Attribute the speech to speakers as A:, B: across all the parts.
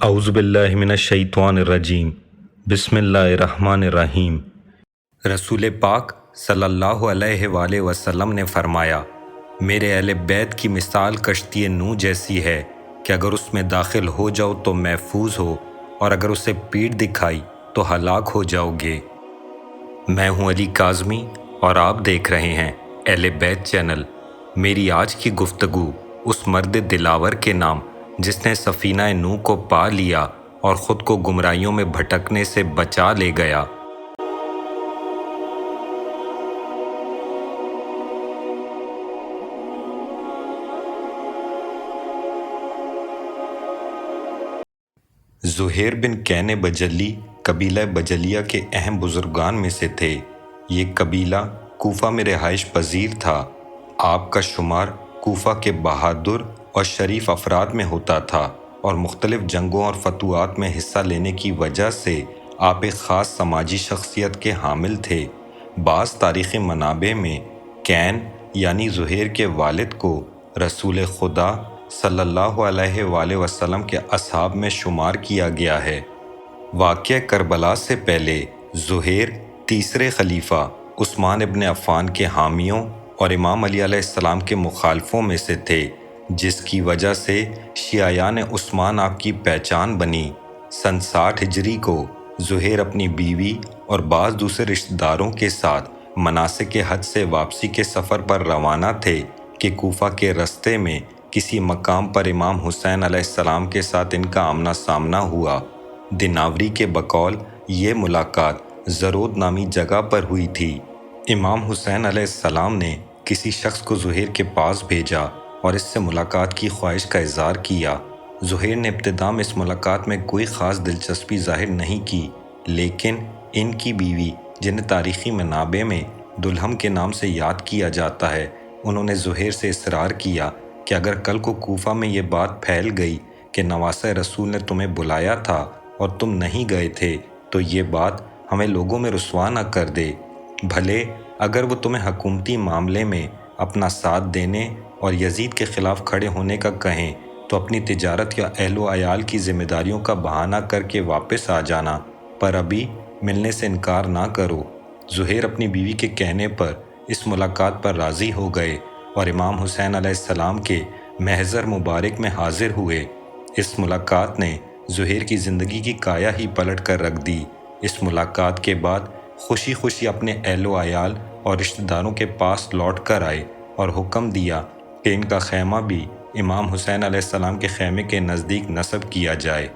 A: اعوذ باللہ من الشیطان الرجیم بسم اللہ الرحمن الرحیم۔ رسول پاک صلی اللہ علیہ وآلہ وسلم نے فرمایا، میرے اہل بیت کی مثال کشتی نوح جیسی ہے کہ اگر اس میں داخل ہو جاؤ تو محفوظ ہو، اور اگر اسے پیٹھ دکھائی تو ہلاک ہو جاؤ گے۔ میں ہوں علی کاظمی اور آپ دیکھ رہے ہیں اہل بیت چینل۔ میری آج کی گفتگو اس مرد دلاور کے نام جس نے سفینہ نوح کو پا لیا اور خود کو گمراہیوں میں بھٹکنے سے بچا لے گیا۔ زہیر بن کین بجلی قبیلہ بجلیہ کے اہم بزرگان میں سے تھے۔ یہ قبیلہ کوفہ میں رہائش پذیر تھا۔ آپ کا شمار کوفہ کے بہادر اور شریف افراد میں ہوتا تھا، اور مختلف جنگوں اور فتوحات میں حصہ لینے کی وجہ سے آپ ایک خاص سماجی شخصیت کے حامل تھے۔ بعض تاریخی منابع میں کین یعنی زہیر کے والد کو رسول خدا صلی اللہ علیہ وآلہ وسلم کے اصحاب میں شمار کیا گیا ہے۔ واقعہ کربلا سے پہلے زہیر تیسرے خلیفہ عثمان ابن عفان کے حامیوں اور امام علی علیہ السلام کے مخالفوں میں سے تھے، جس کی وجہ سے شیعیان عثمان آپ کی پہچان بنی۔ سن 60 ہجری کو زہیر اپنی بیوی اور بعض دوسرے رشتہ داروں کے ساتھ مناسک حج سے واپسی کے سفر پر روانہ تھے کہ کوفہ کے رستے میں کسی مقام پر امام حسین علیہ السلام کے ساتھ ان کا آمنا سامنا ہوا۔ دناوری کے بقول یہ ملاقات زرود نامی جگہ پر ہوئی تھی۔ امام حسین علیہ السلام نے کسی شخص کو زہیر کے پاس بھیجا اور اس سے ملاقات کی خواہش کا اظہار کیا۔ زہیر نے ابتدا میں اس ملاقات میں کوئی خاص دلچسپی ظاہر نہیں کی، لیکن ان کی بیوی، جنہیں تاریخی منابع میں دلہم کے نام سے یاد کیا جاتا ہے، انہوں نے زہیر سے اصرار کیا کہ اگر کل کو کوفہ میں یہ بات پھیل گئی کہ نواسہ رسول نے تمہیں بلایا تھا اور تم نہیں گئے تھے تو یہ بات ہمیں لوگوں میں رسوا نہ کر دے۔ بھلے اگر وہ تمہیں حکومتی معاملے میں اپنا ساتھ دینے اور یزید کے خلاف کھڑے ہونے کا کہیں تو اپنی تجارت یا اہل و عیال کی ذمہ داریوں کا بہانہ کر کے واپس آ جانا، پر ابھی ملنے سے انکار نہ کرو۔ زہیر اپنی بیوی کے کہنے پر اس ملاقات پر راضی ہو گئے اور امام حسین علیہ السلام کے محضر مبارک میں حاضر ہوئے۔ اس ملاقات نے زہیر کی زندگی کی کایا ہی پلٹ کر رکھ دی۔ اس ملاقات کے بعد خوشی خوشی اپنے اہل و عیال اور رشتہ داروں کے پاس لوٹ کر آئے اور حکم دیا کہ ان کا خیمہ بھی امام حسین علیہ السلام کے خیمے کے نزدیک نصب کیا جائے۔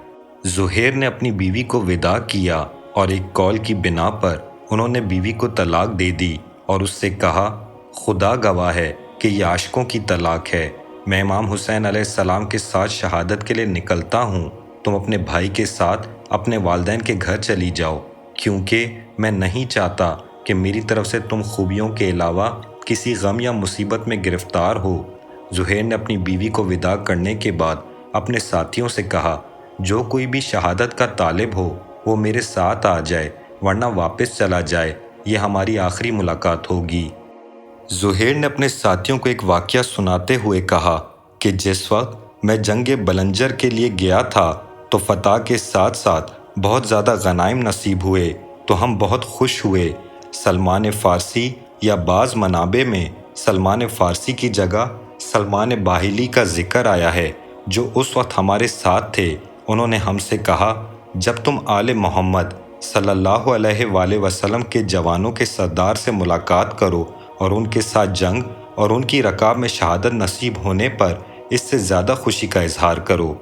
A: زہیر نے اپنی بیوی کو وداع کیا اور ایک قول کی بنا پر انہوں نے بیوی کو طلاق دے دی اور اس سے کہا، خدا گواہ ہے کہ یہ عاشقوں کی طلاق ہے۔ میں امام حسین علیہ السلام کے ساتھ شہادت کے لیے نکلتا ہوں۔ تم اپنے بھائی کے ساتھ اپنے والدین کے گھر چلی جاؤ، کیونکہ میں نہیں چاہتا کہ میری طرف سے تم خوبیوں کے علاوہ کسی غم یا مصیبت میں گرفتار ہو۔ زہیر نے اپنی بیوی کو وداع کرنے کے بعد اپنے ساتھیوں سے کہا، جو کوئی بھی شہادت کا طالب ہو وہ میرے ساتھ آ جائے، ورنہ واپس چلا جائے، یہ ہماری آخری ملاقات ہوگی۔ زہیر نے اپنے ساتھیوں کو ایک واقعہ سناتے ہوئے کہا کہ جس وقت میں جنگ بلنجر کے لیے گیا تھا تو فتح کے ساتھ ساتھ بہت زیادہ غنائم نصیب ہوئے تو ہم بہت خوش ہوئے۔ سلمان فارسی یا بعض منابع میں سلمان فارسی کی جگہ سلمان باہلی کا ذکر آیا ہے، جو اس وقت ہمارے ساتھ تھے۔ انہوں نے ہم سے کہا، جب تم آل محمد صلی اللہ علیہ وآلہ وسلم کے جوانوں کے سردار سے ملاقات کرو اور ان کے ساتھ جنگ اور ان کی رکاب میں شہادت نصیب ہونے پر اس سے زیادہ خوشی کا اظہار کرو۔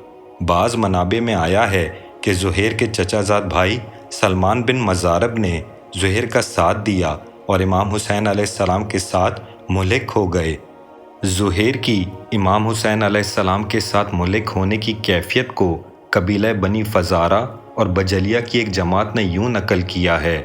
A: بعض منابع میں آیا ہے کہ زہیر کے چچا زاد بھائی سلمان بن مزارب نے زہیر کا ساتھ دیا اور امام حسین علیہ السلام کے ساتھ ملحق ہو گئے۔ زہیر کی امام حسین علیہ السلام کے ساتھ ملحق ہونے کی کیفیت کو قبیلہ بنی فزارہ اور بجلیہ کی ایک جماعت نے یوں نقل کیا ہے،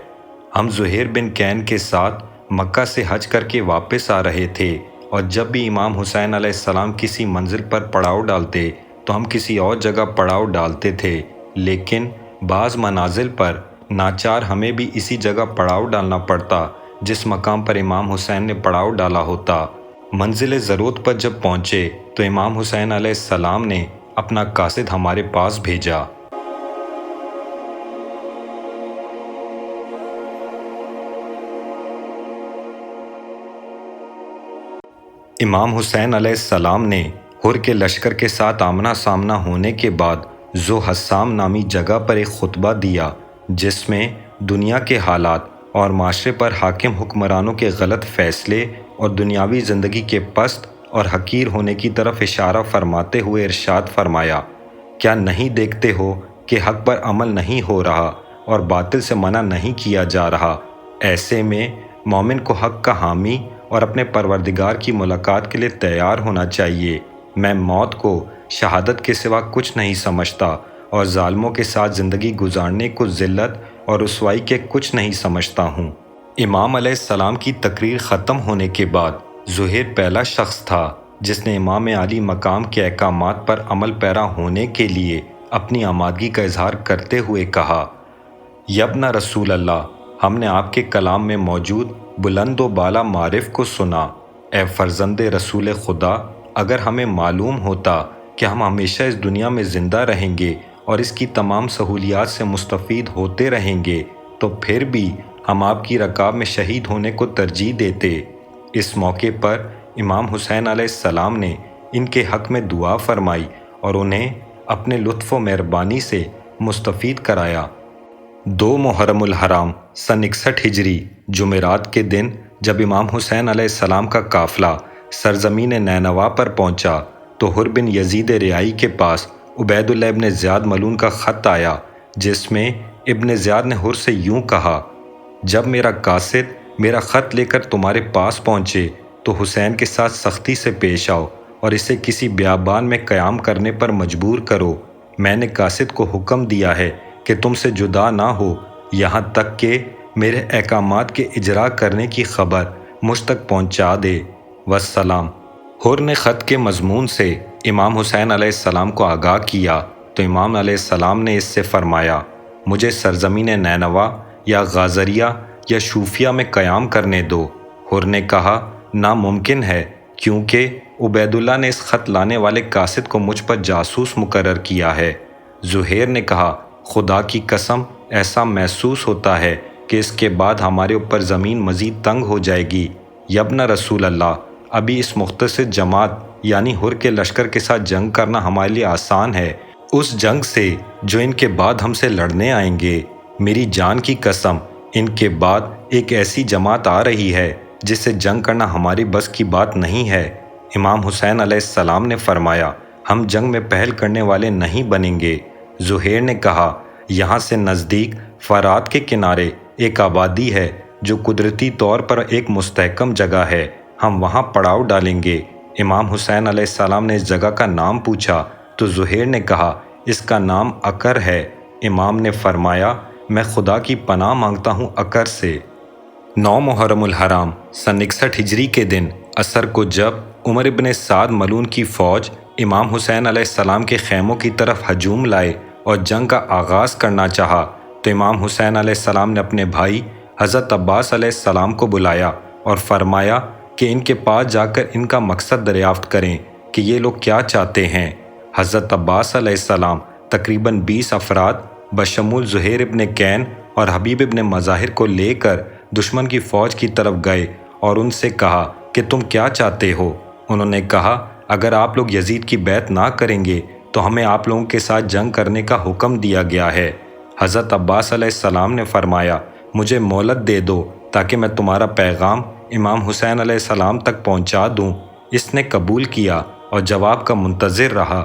A: ہم زہیر بن کین کے ساتھ مکہ سے حج کر کے واپس آ رہے تھے، اور جب بھی امام حسین علیہ السلام کسی منزل پر پڑاؤ ڈالتے تو ہم کسی اور جگہ پڑاؤ ڈالتے تھے، لیکن بعض منازل پر ناچار ہمیں بھی اسی جگہ پڑاؤ ڈالنا پڑتا جس مقام پر امام حسین نے پڑاؤ ڈالا ہوتا۔ منزل زرود پر جب پہنچے تو امام حسین علیہ السلام نے اپنا قاصد ہمارے پاس بھیجا۔ امام حسین علیہ السلام نے ہر کے لشکر کے ساتھ آمنا سامنا ہونے کے بعد ذو حسام نامی جگہ پر ایک خطبہ دیا جس میں دنیا کے حالات اور معاشرے پر حاکم حکمرانوں کے غلط فیصلے اور دنیاوی زندگی کے پست اور حقیر ہونے کی طرف اشارہ فرماتے ہوئے ارشاد فرمایا، کیا نہیں دیکھتے ہو کہ حق پر عمل نہیں ہو رہا اور باطل سے منع نہیں کیا جا رہا؟ ایسے میں مومن کو حق کا حامی اور اپنے پروردگار کی ملاقات کے لیے تیار ہونا چاہیے۔ میں موت کو شہادت کے سوا کچھ نہیں سمجھتا اور ظالموں کے ساتھ زندگی گزارنے کو ذلت اور رسوائی کے کچھ نہیں سمجھتا ہوں۔ امام علیہ السلام کی تقریر ختم ہونے کے بعد زہیر پہلا شخص تھا جس نے امام عالی مقام کے احکامات پر عمل پیرا ہونے کے لیے اپنی آمادگی کا اظہار کرتے ہوئے کہا، یبن رسول اللہ، ہم نے آپ کے کلام میں موجود بلند و بالا معرف کو سنا۔ اے فرزند رسول خدا، اگر ہمیں معلوم ہوتا کہ ہم ہمیشہ اس دنیا میں زندہ رہیں گے اور اس کی تمام سہولیات سے مستفید ہوتے رہیں گے تو پھر بھی ہم آپ کی رکاب میں شہید ہونے کو ترجیح دیتے۔ اس موقع پر امام حسین علیہ السلام نے ان کے حق میں دعا فرمائی اور انہیں اپنے لطف و مہربانی سے مستفید کرایا۔ 2 محرم الحرام سن 61 ہجری جمعرات کے دن جب امام حسین علیہ السلام کا قافلہ سرزمین نینوا پر پہنچا تو حر بن یزید ریائی کے پاس عبید اللہ ابن زیاد ملعون کا خط آیا جس میں ابن زیاد نے حر سے یوں کہا، جب میرا قاصد میرا خط لے کر تمہارے پاس پہنچے تو حسین کے ساتھ سختی سے پیش آؤ اور اسے کسی بیابان میں قیام کرنے پر مجبور کرو۔ میں نے قاصد کو حکم دیا ہے کہ تم سے جدا نہ ہو یہاں تک کہ میرے احکامات کے اجرا کرنے کی خبر مجھ تک پہنچا دے۔ والسلام۔ حر نے خط کے مضمون سے امام حسین علیہ السلام کو آگاہ کیا تو امام علیہ السلام نے اس سے فرمایا، مجھے سرزمین نینوا یا غازریہ یا شوفیہ میں قیام کرنے دو۔ حر نے کہا، ناممکن ہے کیونکہ عبید اللہ نے اس خط لانے والے قاصد کو مجھ پر جاسوس مقرر کیا ہے۔ زہیر نے کہا، خدا کی قسم ایسا محسوس ہوتا ہے کہ اس کے بعد ہمارے اوپر زمین مزید تنگ ہو جائے گی۔ یبن رسول اللہ، ابھی اس مختصر جماعت یعنی حر کے لشکر کے ساتھ جنگ کرنا ہمارے لیے آسان ہے، اس جنگ سے جو ان کے بعد ہم سے لڑنے آئیں گے۔ میری جان کی قسم، ان کے بعد ایک ایسی جماعت آ رہی ہے جس سے جنگ کرنا ہماری بس کی بات نہیں ہے۔ امام حسین علیہ السلام نے فرمایا، ہم جنگ میں پہل کرنے والے نہیں بنیں گے۔ زہیر نے کہا، یہاں سے نزدیک فرات کے کنارے ایک آبادی ہے جو قدرتی طور پر ایک مستحکم جگہ ہے، ہم وہاں پڑاؤ ڈالیں گے۔ امام حسین علیہ السلام نے اس جگہ کا نام پوچھا تو زہیر نے کہا، اس کا نام عقر ہے۔ امام نے فرمایا، میں خدا کی پناہ مانگتا ہوں عقر سے۔ 9 محرم الحرام سن 61 ہجری کے دن عصر کو جب عمر ابن سعد ملعون کی فوج امام حسین علیہ السلام کے خیموں کی طرف ہجوم لائے اور جنگ کا آغاز کرنا چاہا تو امام حسین علیہ السلام نے اپنے بھائی حضرت عباس علیہ السلام کو بلایا اور فرمایا کہ ان کے پاس جا کر ان کا مقصد دریافت کریں کہ یہ لوگ کیا چاہتے ہیں۔ حضرت عباس علیہ السلام تقریباً 20 افراد بشمول زہیر ابن کین اور حبیب ابن مظاہر کو لے کر دشمن کی فوج کی طرف گئے اور ان سے کہا کہ تم کیا چاہتے ہو؟ انہوں نے کہا، اگر آپ لوگ یزید کی بیعت نہ کریں گے تو ہمیں آپ لوگوں کے ساتھ جنگ کرنے کا حکم دیا گیا ہے۔ حضرت عباس علیہ السلام نے فرمایا، مجھے مہلت دے دو تاکہ میں تمہارا پیغام امام حسین علیہ السلام تک پہنچا دوں۔ اس نے قبول کیا اور جواب کا منتظر رہا۔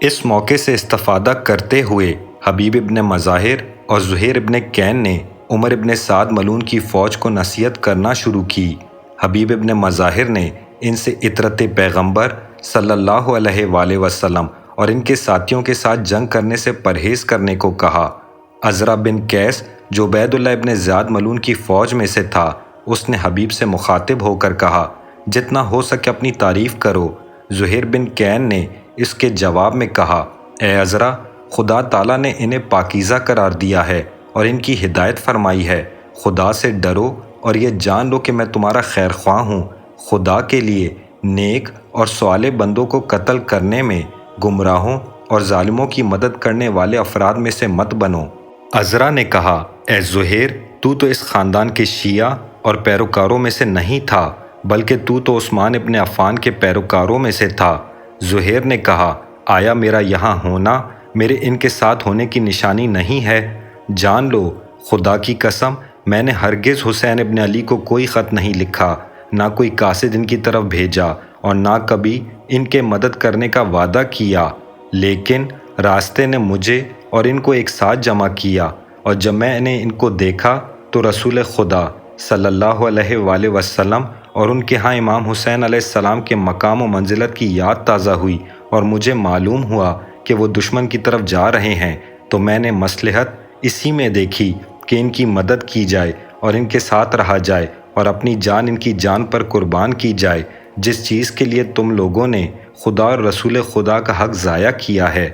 A: اس موقع سے استفادہ کرتے ہوئے حبیب ابن مظاہر اور زہیر ابن کین نے عمر ابن سعد ملعون کی فوج کو نصیحت کرنا شروع کی۔ حبیب ابن مظاہر نے ان سے اطرت پیغمبر صلی اللہ علیہ وآلہ وسلم اور ان کے ساتھیوں کے ساتھ جنگ کرنے سے پرہیز کرنے کو کہا۔ عزرا بن قیس جو عبید اللہ ابن زیاد ملعون کی فوج میں سے تھا، اس نے حبیب سے مخاطب ہو کر کہا، جتنا ہو سکے اپنی تعریف کرو۔ زہیر بن کین نے اس کے جواب میں کہا، اے عزرا، خدا تعالیٰ نے انہیں پاکیزہ قرار دیا ہے اور ان کی ہدایت فرمائی ہے۔ خدا سے ڈرو اور یہ جان لو کہ میں تمہارا خیر خواہ ہوں۔ خدا کے لیے نیک اور صالح بندوں کو قتل کرنے میں گمراہوں اور ظالموں کی مدد کرنے والے افراد میں سے مت بنو۔ عزرا نے کہا، اے زہیر، تو اس خاندان کے شیعہ اور پیروکاروں میں سے نہیں تھا۔ بلکہ تو عثمان ابن عفان کے پیروکاروں میں سے تھا۔ زہیر نے کہا، آیا میرا یہاں ہونا میرے ان کے ساتھ ہونے کی نشانی نہیں ہے؟ جان لو، خدا کی قسم میں نے ہرگز حسین ابن علی کو کوئی خط نہیں لکھا، نہ کوئی قاصد ان کی طرف بھیجا، اور نہ کبھی ان کے مدد کرنے کا وعدہ کیا۔ لیکن راستے نے مجھے اور ان کو ایک ساتھ جمع کیا، اور جب میں نے ان کو دیکھا تو رسول خدا صلی اللہ علیہ وآلہ وسلم اور ان کے ہاں امام حسین علیہ السلام کے مقام و منزلت کی یاد تازہ ہوئی، اور مجھے معلوم ہوا کہ وہ دشمن کی طرف جا رہے ہیں، تو میں نے مصلحت اسی میں دیکھی کہ ان کی مدد کی جائے اور ان کے ساتھ رہا جائے اور اپنی جان ان کی جان پر قربان کی جائے، جس چیز کے لیے تم لوگوں نے خدا اور رسول خدا کا حق ضائع کیا ہے۔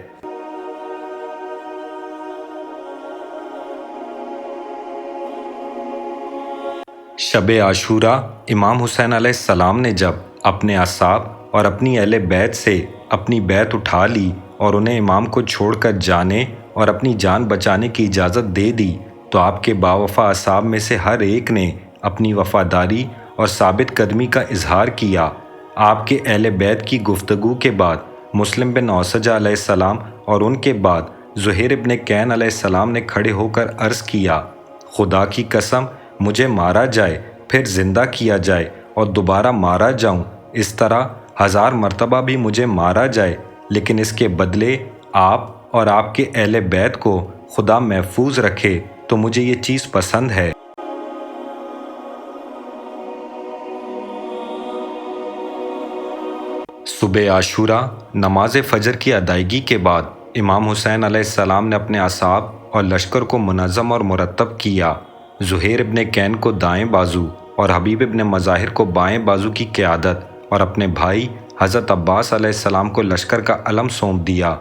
A: شب عاشوراء امام حسین علیہ السلام نے جب اپنے اصحاب اور اپنی اہل بیت سے اپنی بیعت اٹھا لی اور انہیں امام کو چھوڑ کر جانے اور اپنی جان بچانے کی اجازت دے دی، تو آپ کے باوفا اصحاب میں سے ہر ایک نے اپنی وفاداری اور ثابت قدمی کا اظہار کیا۔ آپ کے اہل بیت کی گفتگو کے بعد مسلم بن اوسجہ علیہ السلام اور ان کے بعد زہیر ابن کین علیہ السلام نے کھڑے ہو کر عرض کیا، خدا کی قسم مجھے مارا جائے، پھر زندہ کیا جائے اور دوبارہ مارا جاؤں، اس طرح 1000 مرتبہ بھی مجھے مارا جائے، لیکن اس کے بدلے آپ اور آپ کے اہل بیت کو خدا محفوظ رکھے تو مجھے یہ چیز پسند ہے۔ صبح عاشوراء نماز فجر کی ادائیگی کے بعد امام حسین علیہ السلام نے اپنے اصحاب اور لشکر کو منظم اور مرتب کیا۔ زہیر ابن کین کو دائیں بازو اور حبیب ابن مظاہر کو بائیں بازو کی قیادت، اور اپنے بھائی حضرت عباس علیہ السلام کو لشکر کا علم سونپ دیا۔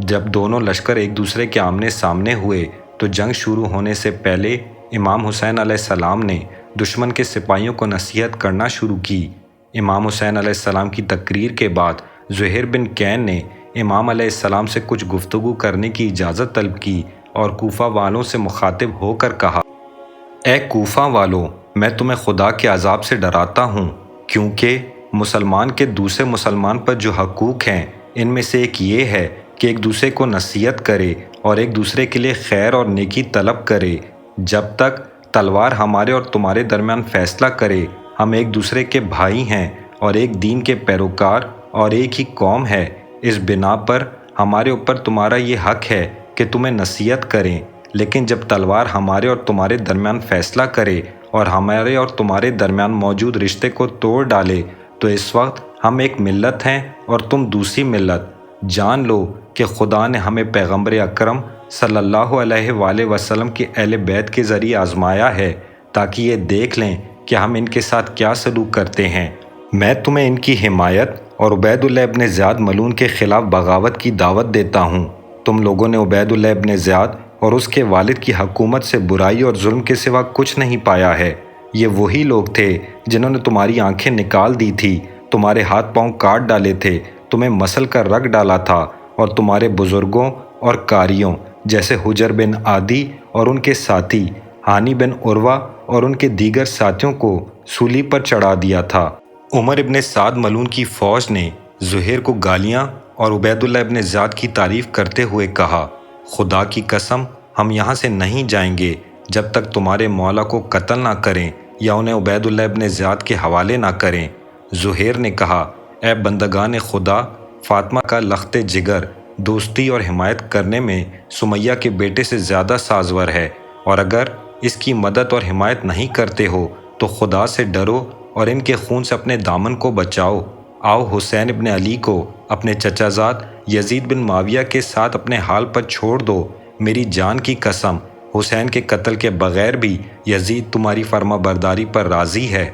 A: جب دونوں لشکر ایک دوسرے کے آمنے سامنے ہوئے تو جنگ شروع ہونے سے پہلے امام حسین علیہ السلام نے دشمن کے سپاہیوں کو نصیحت کرنا شروع کی۔ امام حسین علیہ السلام کی تقریر کے بعد زہیر بن کین نے امام علیہ السلام سے کچھ گفتگو کرنے کی اجازت طلب کی اور کوفہ والوں سے مخاطب ہو کر کہا، اے کوفہ والوں، میں تمہیں خدا کے عذاب سے ڈراتا ہوں، کیونکہ مسلمان کے دوسرے مسلمان پر جو حقوق ہیں ان میں سے ایک یہ ہے کہ ایک دوسرے کو نصیحت کرے اور ایک دوسرے کے لیے خیر اور نیکی طلب کرے۔ جب تک تلوار ہمارے اور تمہارے درمیان فیصلہ کرے، ہم ایک دوسرے کے بھائی ہیں اور ایک دین کے پیروکار اور ایک ہی قوم ہے۔ اس بنا پر ہمارے اوپر تمہارا یہ حق ہے کہ تمہیں نصیحت کریں، لیکن جب تلوار ہمارے اور تمہارے درمیان فیصلہ کرے اور ہمارے اور تمہارے درمیان موجود رشتے کو توڑ ڈالے، تو اس وقت ہم ایک ملت ہیں اور تم دوسری ملت۔ جان لو کہ خدا نے ہمیں پیغمبر اکرم صلی اللہ علیہ وآلہ وسلم کے اہل بیت کے ذریعے آزمایا ہے تاکہ یہ دیکھ لیں کہ ہم ان کے ساتھ کیا سلوک کرتے ہیں۔ میں تمہیں ان کی حمایت اور عبید اللہ ابن زیاد ملعون کے خلاف بغاوت کی دعوت دیتا ہوں۔ تم لوگوں نے عبید اللہ ابن زیاد اور اس کے والد کی حکومت سے برائی اور ظلم کے سوا کچھ نہیں پایا ہے۔ یہ وہی لوگ تھے جنہوں نے تمہاری آنکھیں نکال دی تھی، تمہارے ہاتھ پاؤں کاٹ ڈالے تھے، تمہیں مسل کر رکھ ڈالا تھا، اور تمہارے بزرگوں اور قاریوں جیسے حجر بن عادی اور ان کے ساتھی، ہانی بن عروہ اور ان کے دیگر ساتھیوں کو سولی پر چڑھا دیا تھا۔ عمر ابن سعد ملعون کی فوج نے زہیر کو گالیاں اور عبید اللہ ابن زیاد کی تعریف کرتے ہوئے کہا، خدا کی قسم ہم یہاں سے نہیں جائیں گے جب تک تمہارے مولا کو قتل نہ کریں یا انہیں عبید اللہ ابن زیاد کے حوالے نہ کریں۔ زہیر نے کہا، اے بندگان خدا، فاطمہ کا لخت جگر دوستی اور حمایت کرنے میں سمیہ کے بیٹے سے زیادہ سازور ہے، اور اگر اس کی مدد اور حمایت نہیں کرتے ہو تو خدا سے ڈرو اور ان کے خون سے اپنے دامن کو بچاؤ۔ آؤ حسین ابن علی کو اپنے چچا زاد یزید بن معاویہ کے ساتھ اپنے حال پر چھوڑ دو۔ میری جان کی قسم حسین کے قتل کے بغیر بھی یزید تمہاری فرما برداری پر راضی ہے۔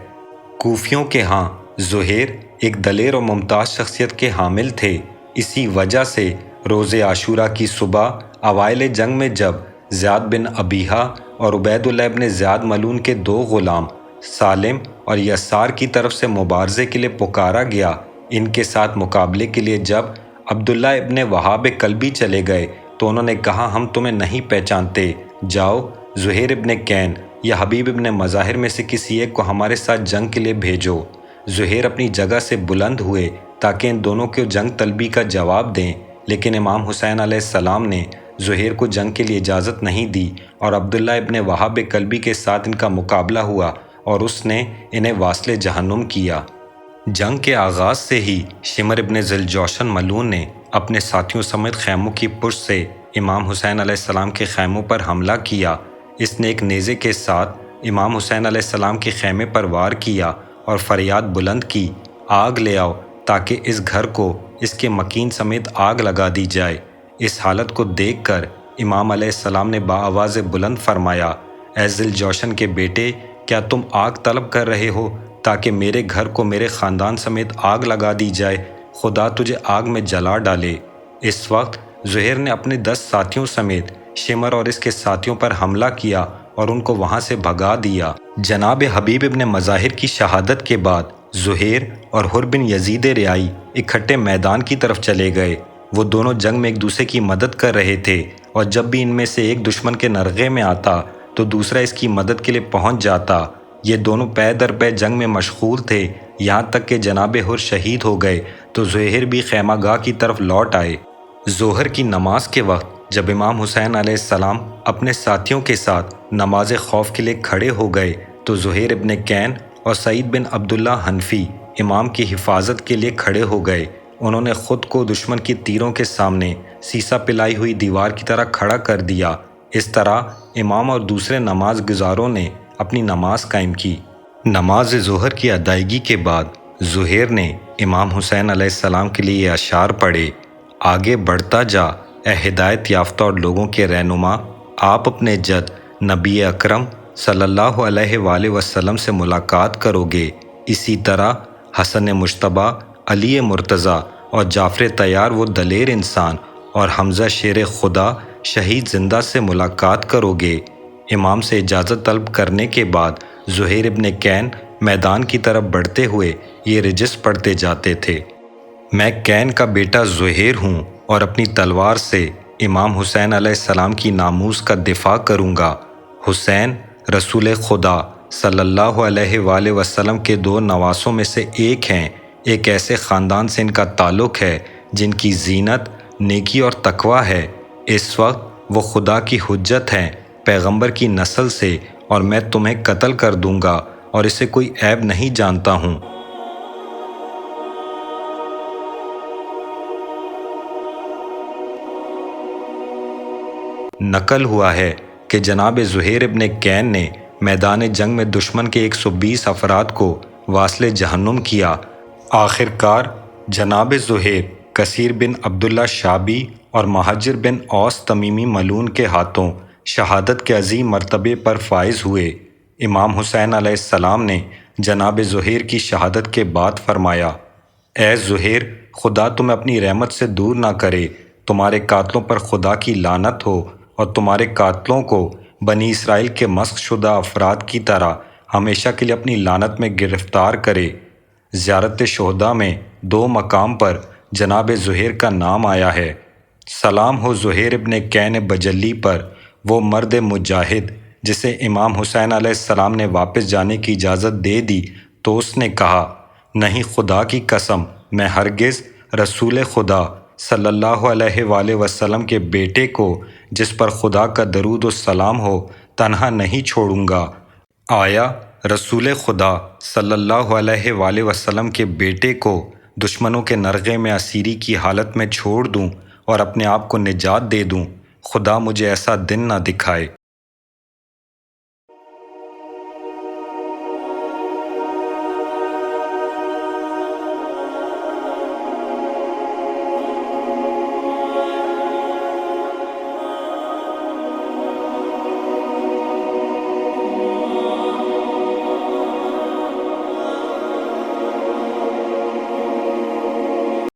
A: کوفیوں کے ہاں زہیر ایک دلیر اور ممتاز شخصیت کے حامل تھے۔ اسی وجہ سے روز عاشوراء کی صبح اوائل جنگ میں جب زیاد بن ابیہا اور عبید اللہ ابن زیاد ملعون کے 2 غلام سالم اور یسار کی طرف سے مبارزے کے لیے پکارا گیا، ان کے ساتھ مقابلے کے لیے جب عبداللہ ابن وہاب کلبی چلے گئے تو انہوں نے کہا، ہم تمہیں نہیں پہچانتے، جاؤ زہیر ابن کین یا حبیب ابن مظاہر میں سے کسی ایک کو ہمارے ساتھ جنگ کے لیے بھیجو۔ زہیر اپنی جگہ سے بلند ہوئے تاکہ ان دونوں کو جنگ طلبی کا جواب دیں، لیکن امام حسین علیہ السلام نے زہیر کو جنگ کے لیے اجازت نہیں دی اور عبداللہ ابن وہاب کلبی کے ساتھ ان کا مقابلہ ہوا اور اس نے انہیں واصل جہنم کیا۔ جنگ کے آغاز سے ہی شمر ابن ذوالجوشن ملعون نے اپنے ساتھیوں سمیت خیموں کی پشت سے امام حسین علیہ السلام کے خیموں پر حملہ کیا۔ اس نے ایک نیزے کے ساتھ امام حسین علیہ السلام کے خیمے پر وار کیا اور فریاد بلند کی، آگ لے آؤ تاکہ اس گھر کو اس کے مکین سمیت آگ لگا دی جائے۔ اس حالت کو دیکھ کر امام علیہ السلام نے بآواز بلند فرمایا، اے ذوالجوشن کے بیٹے، کیا تم آگ طلب کر رہے ہو تاکہ میرے گھر کو میرے خاندان سمیت آگ لگا دی جائے؟ خدا تجھے آگ میں جلا ڈالے۔ اس وقت زہیر نے اپنے 10 ساتھیوں سمیت شمر اور اس کے ساتھیوں پر حملہ کیا اور ان کو وہاں سے بھگا دیا۔ جناب حبیب ابن مظاہر کی شہادت کے بعد زہیر اور حر بن یزید ریائی اکٹھے میدان کی طرف چلے گئے۔ وہ دونوں جنگ میں ایک دوسرے کی مدد کر رہے تھے اور جب بھی ان میں سے ایک دشمن کے نرغے میں آتا تو دوسرا اس کی مدد کے لیے پہنچ جاتا۔ یہ دونوں پے در پے جنگ میں مشغول تھے، یہاں تک کہ جناب حر شہید ہو گئے تو زہیر بھی خیمہ گاہ کی طرف لوٹ آئے۔ ظہر کی نماز کے وقت جب امام حسین علیہ السلام اپنے ساتھیوں کے ساتھ نماز خوف کے لیے کھڑے ہو گئے تو زہیر ابن کین اور سعید بن عبداللہ حنفی امام کی حفاظت کے لیے کھڑے ہو گئے۔ انہوں نے خود کو دشمن کی تیروں کے سامنے سیسا پلائی ہوئی دیوار کی طرح کھڑا کر دیا۔ اس طرح امام اور دوسرے نماز گزاروں نے اپنی نماز قائم کی۔ نماز ظہر کی ادائیگی کے بعد زہیر نے امام حسین علیہ السلام کے لیے یہ اشعار پڑھے، آگے بڑھتا جا اے ہدایت یافتہ اور لوگوں کے رہنما، آپ اپنے جد نبی اکرم صلی اللہ علیہ وآلہ وسلم سے ملاقات کرو گے، اسی طرح حسن مجتبیٰ، علی مرتضیٰ اور جعفر طیار وہ دلیر انسان اور حمزہ شیر خدا شہید زندہ سے ملاقات کرو گے۔ امام سے اجازت طلب کرنے کے بعد زہیر ابن کین میدان کی طرف بڑھتے ہوئے یہ رجس پڑھتے جاتے تھے، میں کین کا بیٹا زہیر ہوں اور اپنی تلوار سے امام حسین علیہ السلام کی ناموس کا دفاع کروں گا۔ حسین رسول خدا صلی اللہ علیہ وآلہ وسلم کے 2 نواسوں میں سے ایک ہیں، ایک ایسے خاندان سے ان کا تعلق ہے جن کی زینت نیکی اور تقویٰ ہے۔ اس وقت وہ خدا کی حجت ہیں، پیغمبر کی نسل سے، اور میں تمہیں قتل کر دوں گا اور اسے کوئی عیب نہیں جانتا ہوں۔ نقل ہوا ہے کہ جناب زہیر ابن کین نے میدان جنگ میں دشمن کے 120 افراد کو واصل جہنم کیا۔ آخر کار جناب زہیر کثیر بن عبداللہ شعبی اور مہاجر بن اوس تمیمی ملعون کے ہاتھوں شہادت کے عظیم مرتبے پر فائز ہوئے۔ امام حسین علیہ السلام نے جناب زہیر کی شہادت کے بعد فرمایا، اے زہیر، خدا تمہیں اپنی رحمت سے دور نہ کرے، تمہارے قاتلوں پر خدا کی لعنت ہو اور تمہارے قاتلوں کو بنی اسرائیل کے مسخ شدہ افراد کی طرح ہمیشہ کے لیے اپنی لعنت میں گرفتار کرے۔ زیارت شہداء میں 2 مقام پر جناب زہیر کا نام آیا ہے۔ سلام ہو زہیر ابن کین بجلی پر، وہ مرد مجاہد جسے امام حسین علیہ السلام نے واپس جانے کی اجازت دے دی تو اس نے کہا، نہیں خدا کی قسم، میں ہرگز رسول خدا صلی اللہ علیہ وآلہ وسلم کے بیٹے کو جس پر خدا کا درود و سلام ہو تنہا نہیں چھوڑوں گا۔ آیا رسول خدا صلی اللہ علیہ وآلہ وسلم کے بیٹے کو دشمنوں کے نرغے میں اسیری کی حالت میں چھوڑ دوں اور اپنے آپ کو نجات دے دوں؟ خدا مجھے ایسا دن نہ دکھائے۔